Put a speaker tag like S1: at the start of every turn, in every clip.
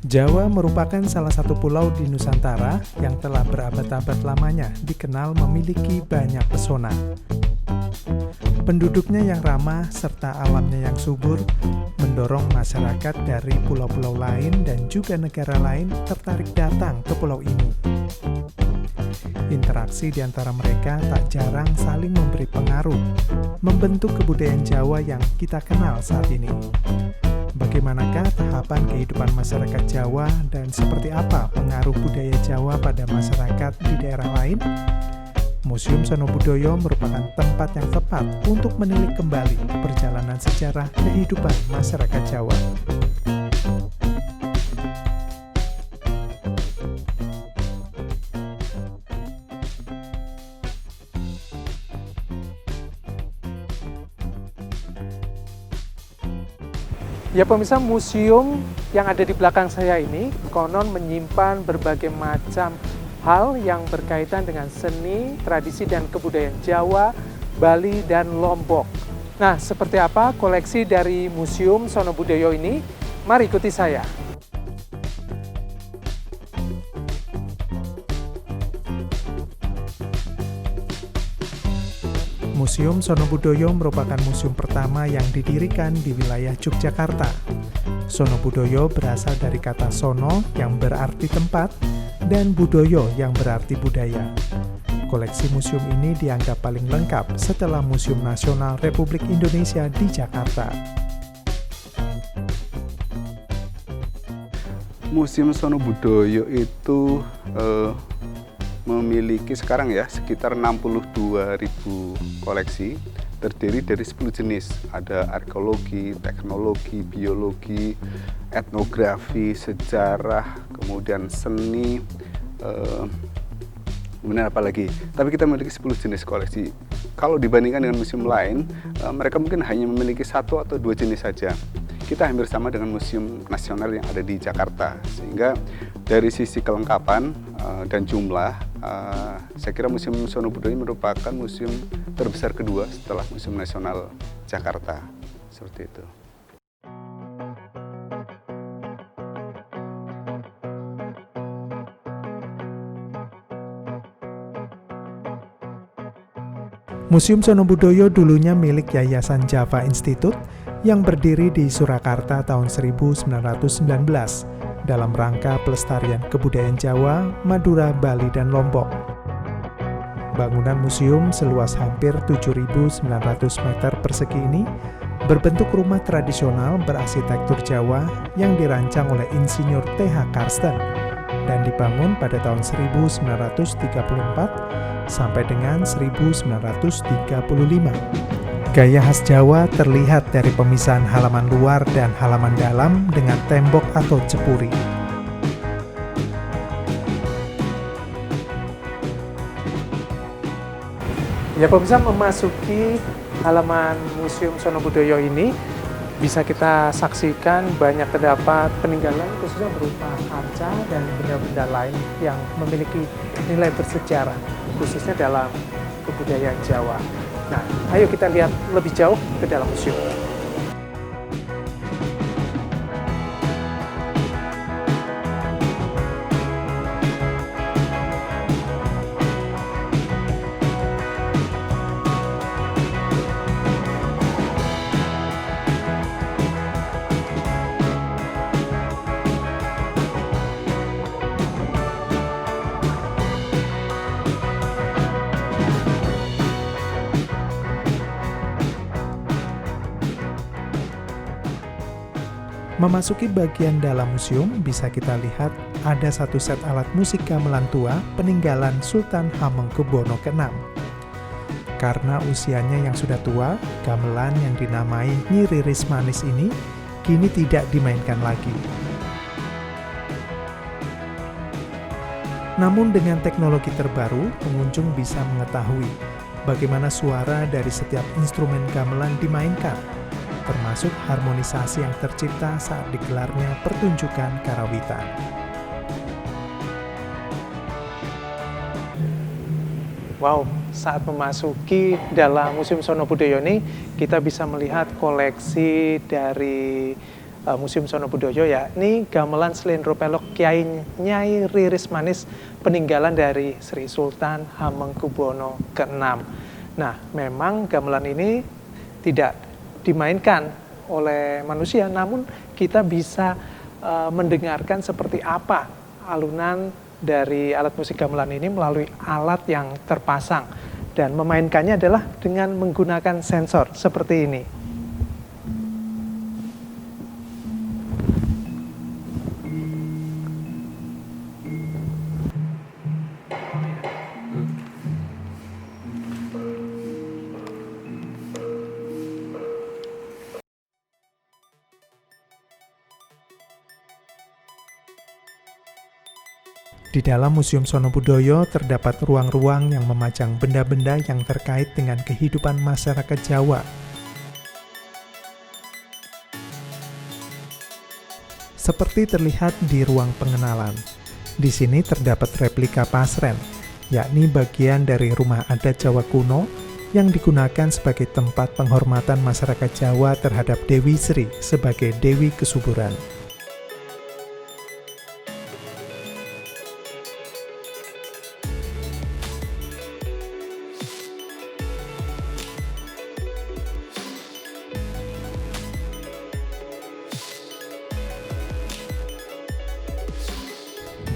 S1: Jawa merupakan salah satu pulau di Nusantara yang telah berabad-abad lamanya dikenal memiliki banyak pesona. Penduduknya yang ramah serta alamnya yang subur mendorong masyarakat dari pulau-pulau lain dan juga negara lain tertarik datang ke pulau ini. Interaksi di antara mereka tak jarang saling memberi pengaruh, membentuk kebudayaan Jawa yang kita kenal saat ini. Bagaimanakah tahapan kehidupan masyarakat Jawa dan seperti apa pengaruh budaya Jawa pada masyarakat di daerah lain? Museum Sono Budoyo merupakan tempat yang tepat untuk menilik kembali perjalanan sejarah kehidupan masyarakat Jawa. Ya pemirsa, museum yang ada di belakang saya ini konon menyimpan berbagai macam hal yang berkaitan dengan seni, tradisi, dan kebudayaan Jawa, Bali, dan Lombok. Nah, seperti apa koleksi dari Museum Sono Budoyo ini? Mari ikuti saya. Museum Sono Budoyo merupakan museum pertama yang didirikan di wilayah Yogyakarta. Sono Budoyo berasal dari kata sono yang berarti tempat dan budoyo yang berarti budaya. Koleksi museum ini dianggap paling lengkap setelah Museum Nasional Republik Indonesia di Jakarta.
S2: Museum Sono Budoyo itu memiliki sekarang ya sekitar 62.000 koleksi, terdiri dari 10 jenis. Ada arkeologi, teknologi, biologi, etnografi, sejarah, kemudian seni, kemudian apa lagi. Tapi kita memiliki 10 jenis koleksi. Kalau dibandingkan dengan museum lain, mereka mungkin hanya memiliki 1 atau 2 jenis saja. Kita hampir sama dengan museum nasional yang ada di Jakarta, sehingga dari sisi kelengkapan dan jumlah, saya kira Museum Sono Budoyo merupakan museum terbesar kedua setelah Museum Nasional Jakarta, seperti itu.
S1: Museum Sono Budoyo dulunya milik Yayasan Java Institute yang berdiri di Surakarta tahun 1919 dalam rangka pelestarian kebudayaan Jawa, Madura, Bali, dan Lombok. Bangunan museum seluas hampir 7.900 meter persegi ini berbentuk rumah tradisional berarsitektur Jawa yang dirancang oleh Insinyur T.H. Karsten dan dibangun pada tahun 1934 sampai dengan 1935. Gaya khas Jawa terlihat dari pemisahan halaman luar dan halaman dalam dengan tembok atau cepuri. Ya pemirsa, memasuki halaman Museum Sono Budoyo ini bisa kita saksikan banyak terdapat peninggalan khususnya berupa kaca dan benda-benda lain yang memiliki nilai bersejarah khususnya dalam kebudayaan Jawa. Nah, ayo kita lihat lebih jauh ke dalam museum. Memasuki bagian dalam museum, bisa kita lihat ada satu set alat musik gamelan tua peninggalan Sultan Hamengkubuwono ke-6. Karena usianya yang sudah tua, gamelan yang dinamai Nyi Riris Manis ini kini tidak dimainkan lagi. Namun dengan teknologi terbaru, pengunjung bisa mengetahui bagaimana suara dari setiap instrumen gamelan dimainkan, termasuk harmonisasi yang tercipta saat digelarnya pertunjukan karawitan. Wow, saat memasuki dalam Museum Sono Budoyo ini, kita bisa melihat koleksi dari Museum Sono Budoyo, yakni gamelan Slendro Pelok Kyai Nyai Riris Manis peninggalan dari Sri Sultan Hamengkubuwono ke-6. Nah, memang gamelan ini tidak dimainkan oleh manusia, namun kita bisa mendengarkan seperti apa alunan dari alat musik gamelan ini melalui alat yang terpasang, dan memainkannya adalah dengan menggunakan sensor seperti ini. Di dalam Museum Sono Budoyo terdapat ruang-ruang yang memajang benda-benda yang terkait dengan kehidupan masyarakat Jawa. Seperti terlihat di ruang pengenalan. Di sini terdapat replika pasren, yakni bagian dari rumah adat Jawa kuno yang digunakan sebagai tempat penghormatan masyarakat Jawa terhadap Dewi Sri sebagai Dewi Kesuburan.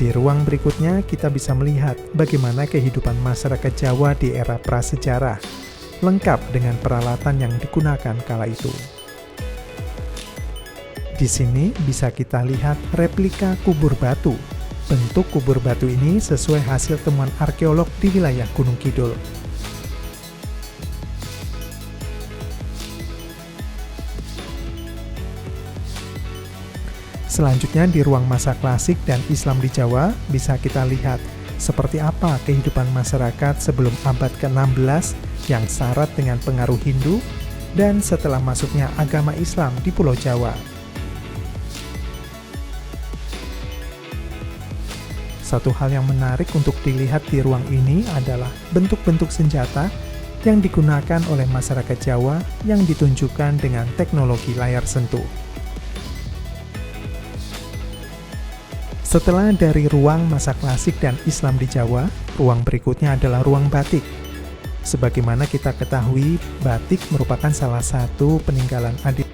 S1: Di ruang berikutnya kita bisa melihat bagaimana kehidupan masyarakat Jawa di era prasejarah, lengkap dengan peralatan yang digunakan kala itu. Di sini bisa kita lihat replika kubur batu. Bentuk kubur batu ini sesuai hasil temuan arkeolog di wilayah Gunung Kidul. Selanjutnya di ruang masa klasik dan Islam di Jawa bisa kita lihat seperti apa kehidupan masyarakat sebelum abad ke-16 yang syarat dengan pengaruh Hindu dan setelah masuknya agama Islam di Pulau Jawa. Satu hal yang menarik untuk dilihat di ruang ini adalah bentuk-bentuk senjata yang digunakan oleh masyarakat Jawa yang ditunjukkan dengan teknologi layar sentuh. Setelah dari ruang masa klasik dan Islam di Jawa, ruang berikutnya adalah ruang batik. Sebagaimana kita ketahui, batik merupakan salah satu peninggalan adat